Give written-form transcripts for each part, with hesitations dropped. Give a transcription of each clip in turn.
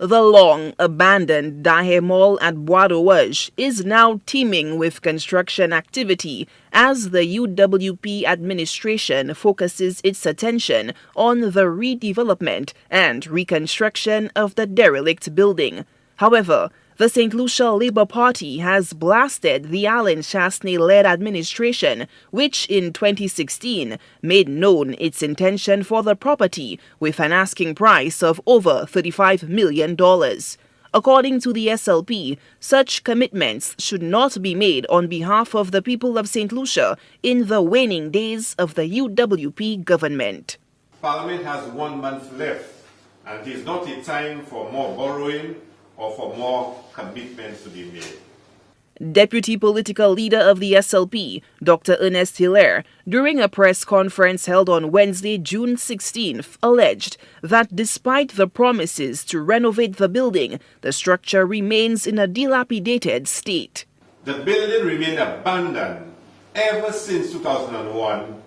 The long-abandoned DAHER Mall at Bois de Ouage is now teeming with construction activity as the UWP administration focuses its attention on the redevelopment and reconstruction of the derelict building. However, the St. Lucia Labour Party has blasted the Alain Chastanet-led administration, which in 2016 made known its intention for the property with an asking price of over $35 million. According to the SLP, such commitments should not be made on behalf of the people of St. Lucia in the waning days of the UWP government. Parliament has 1 month left, and it is not a time for more borrowing or for more commitments to be made. Deputy political leader of the SLP, Dr. Ernest Hilaire, during a press conference held on Wednesday, June 16th, alleged that despite the promises to renovate the building, the structure remains in a dilapidated state. The building remained abandoned ever since 2001,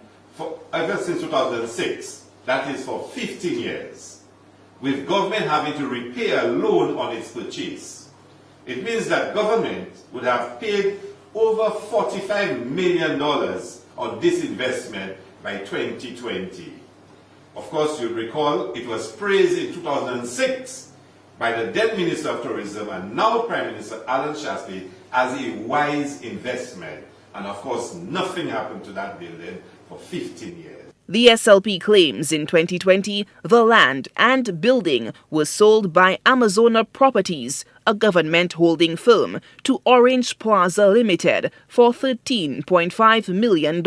ever since 2006, that is for 15 years. With government having to repay a loan on its purchase. It means that government would have paid over $45 million on this investment by 2020. Of course, you'll recall it was praised in 2006 by the then Minister of Tourism and now Prime Minister Alain Chastanet as a wise investment. And of course, nothing happened to that building for 15 years. The SLP claims in 2020 the land and building was sold by Amazona Properties, a government holding firm, to Orange Plaza Limited for $13.5 million.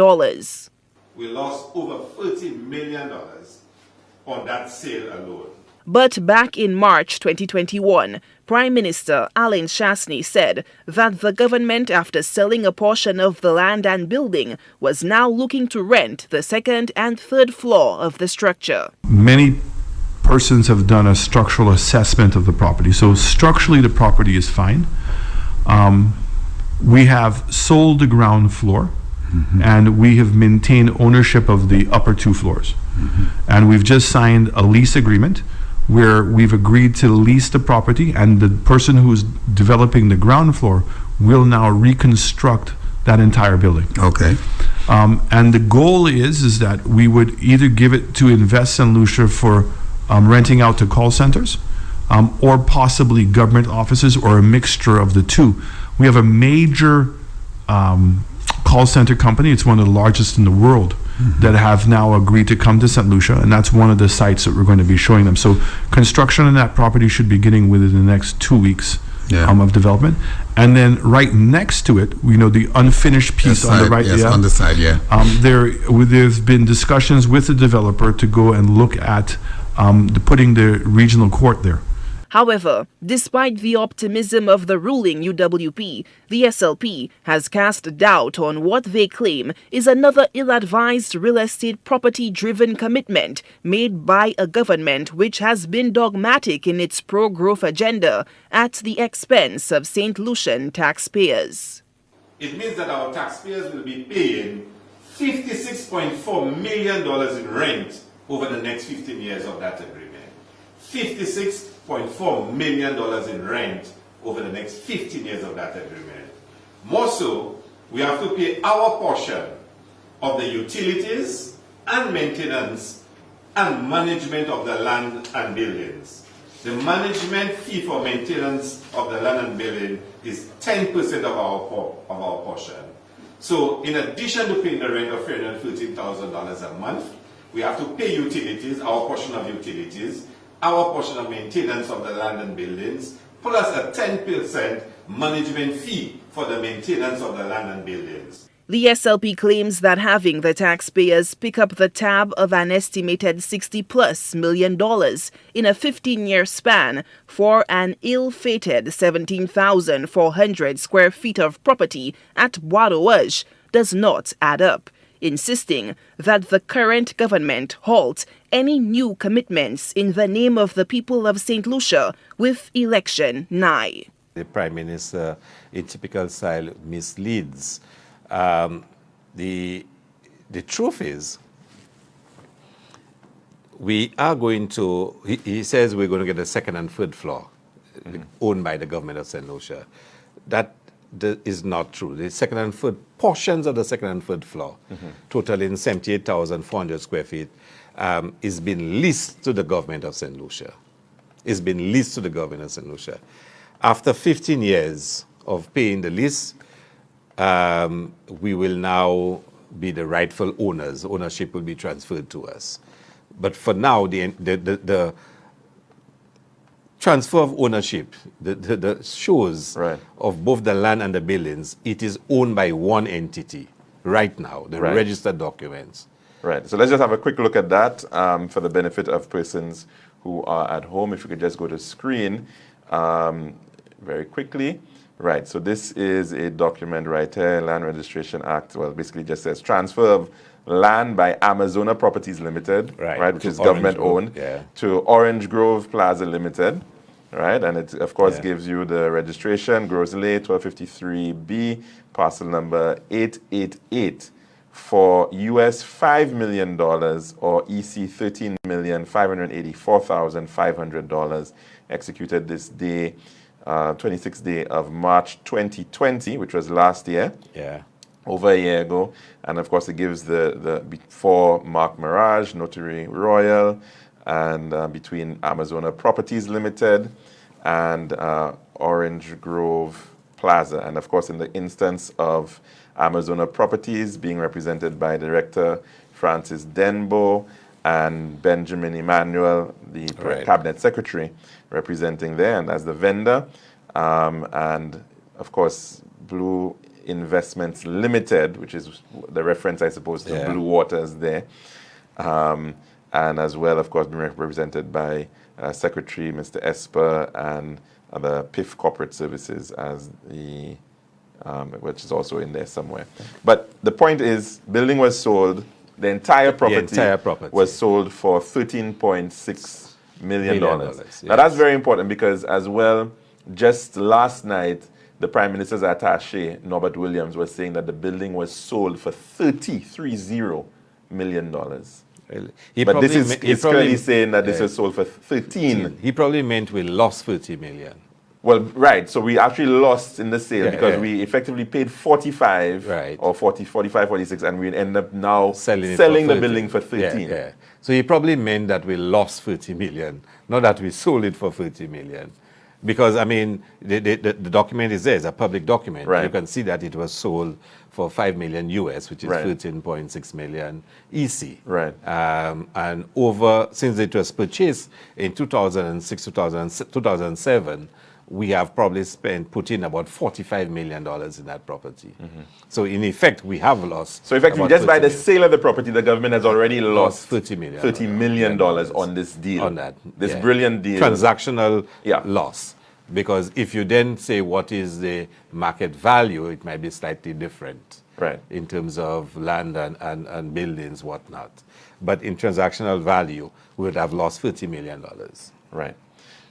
We lost over $30 million on that sale alone. But back in March 2021, Prime Minister Alain Chastanet said that the government, after selling a portion of the land and building, was now looking to rent the second and third floor of the structure. Many persons have done a structural assessment of the property. So structurally, the property is fine. We have sold the ground floor, and we have maintained ownership of the upper 2 floors. And we've just signed a lease agreement where we've agreed to lease the property, and the person who's developing the ground floor will now reconstruct that entire building. Okay. And the goal is that we would either give it to Invest St. Lucia for renting out to call centers, or possibly government offices, or a mixture of the two. We have a major call center company, it's one of the largest in the world, that have now agreed to come to St. Lucia, and that's one of the sites that we're going to be showing them. So construction on that property should be beginning within the next 2 weeks of development. And then right next to it, we know the unfinished piece on the right. Yes, on the side, yeah. There's been discussions with the developer to go and look at putting the regional court there. However, despite the optimism of the ruling UWP, the SLP has cast doubt on what they claim is another ill-advised real estate property-driven commitment made by a government which has been dogmatic in its pro-growth agenda at the expense of St. Lucian taxpayers. It means that our taxpayers will be paying $56.4 million in rent over the next 15 years of that agreement. $56.4 million in rent over the next 15 years of that agreement. More so, we have to pay our portion of the utilities and maintenance and management of the land and buildings. The management fee for maintenance of the land and building is 10% of our portion. So in addition to paying the rent of $313,000 a month, we have to pay utilities, our portion of utilities, our portion of maintenance of the land and buildings, plus a 10% management fee for the maintenance of the land and buildings. The SLP claims that having the taxpayers pick up the tab of an estimated $60+ million in a 15-year span for an ill-fated 17,400 square feet of property at Bois de Ouage does not add up, insisting that the current government halt any new commitments in the name of the people of St. Lucia with election nigh. The Prime Minister, in typical style, misleads. The truth is, we are going to, he says we're going to get a second and third floor. owned by the government of St. Lucia. That is not true. The second and third portions of the second and third floor, totaling 78,400 square feet, is being leased to the government of St. Lucia. It's been leased to the government of St. Lucia. After 15 years of paying the lease, we will now be the rightful owners. Ownership will be transferred to us. But for now, the transfer of ownership, the shows of both the land and the buildings, it is owned by one entity right now, the registered documents. Right. So let's just have a quick look at that for the benefit of persons who are at home. If you could just go to screen very quickly. Right. So this is a document right here, Land Registration Act. Well, basically just says transfer of land by Amazona Properties Limited, right, which is government owned, to Orange Grove Plaza Limited, right, and it of course gives you the registration, Grosley 1253B, parcel number 888 for US $5 million or EC $13,584,500, executed this day, 26th day of March 2020, which was last year. Over a year ago, and of course it gives the before Mark Mirage, Notary Royal, and between Amazona Properties Limited and Orange Grove Plaza, and of course in the instance of Amazona Properties being represented by Director Francis Denbo and Benjamin Emmanuel, the Cabinet Secretary, representing there and as the vendor, and of course Blue Investments Limited, which is the reference, I suppose, to Blue Waters there. And as well, of course, being represented by Secretary Mr. Esper and the PIF Corporate Services as the, which is also in there somewhere. But the point is, building was sold, the entire property was sold for $13.6 million. Now that's very important because as well, just last night, the Prime Minister's attaché, Norbert Williams, was saying that the building was sold for $30 million. Really? But this is clearly saying that this was sold for 13. He probably meant we lost 30 million. Well, right. So we actually lost in the sale because we effectively paid 45 or 45, 46, and we end up now selling the building for 13. So he probably meant that we lost 30 million, not that we sold it for 30 million. Because, I mean, the document is there. It's a public document. You can see that it was sold for $5 million US, which is 13.6 million EC. And since it was purchased in 2006, 2007, we have probably put in about $45 million in that property. So in effect, we have lost. So effectively, just by the sale of the property, the government has already lost $30 million on this deal. On that. This brilliant deal. Transactional loss. Because if you then say what is the market value, it might be slightly different. In terms of land and buildings, whatnot. But in transactional value, we would have lost $30 million.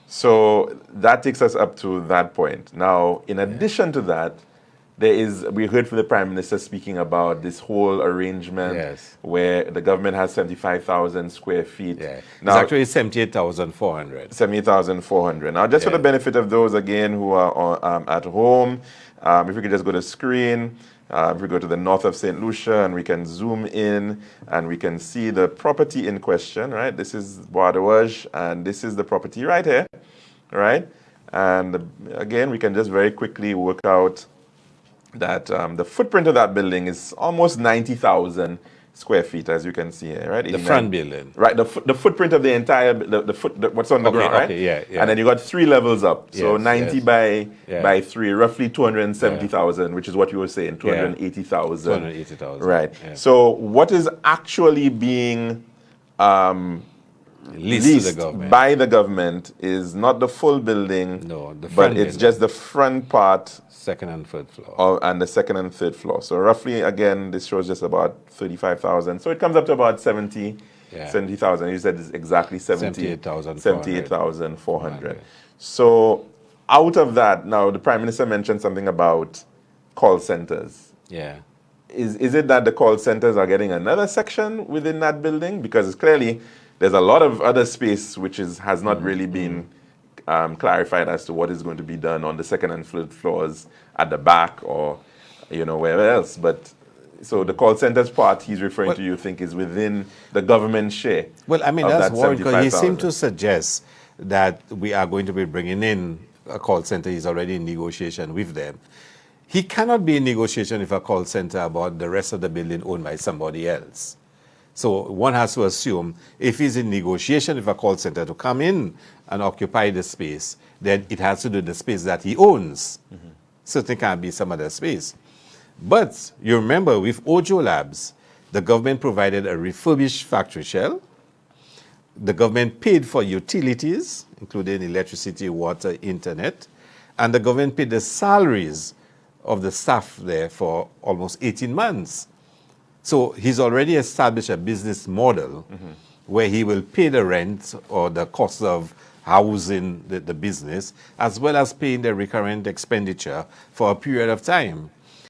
So that takes us up to that point. Now, in addition to that, we heard from the Prime Minister speaking about this whole arrangement where the government has 75,000 square feet. Now, it's actually 78,400. 78,400. Now, just for the benefit of those, again, who are at home, if we could just go to screen, if we go to the north of St. Lucia and we can zoom in and we can see the property in question, right? This is Bois de Wage and this is the property right here, right? And again, we can just very quickly work out that the footprint of that building is almost 90,000 square feet, as you can see here, right? The front building. Right, the footprint of the entire, what's on the ground, right? And then you got 3 levels up. So 90 by 3, roughly 270,000, which is what you were saying, 280,000. 280,000. Right. So what is actually being leased by the government is not the full building, but it's just the front part, second and third floor, and the second and third floor. So roughly, again, this shows just about 35,000. So it comes up to about 70,000. You said it's exactly 78,400. So out of that, now the Prime Minister mentioned something about call centers. Is it that the call centers are getting another section within that building? Because clearly there's a lot of other space which has not really been clarified as to what is going to be done on the second and third floors at the back or, wherever else. But so the call centers part he's referring to, you think, is within the government share? Well, I mean, of that's that worried because he 75,000. seemed to suggest that we are going to be bringing in a call center. He's already in negotiation with them. He cannot be in negotiation with a call center about the rest of the building owned by somebody else. So one has to assume if he's in negotiation with a call center to come in and occupy the space, then it has to do the space that he owns. Certainly can't be some other space. But you remember with Ojo Labs, the government provided a refurbished factory shell. The government paid for utilities, including electricity, water, internet, and the government paid the salaries of the staff there for almost 18 months. So he's already established a business model where he will pay the rent or the cost of housing the business, as well as paying the recurrent expenditure for a period of time.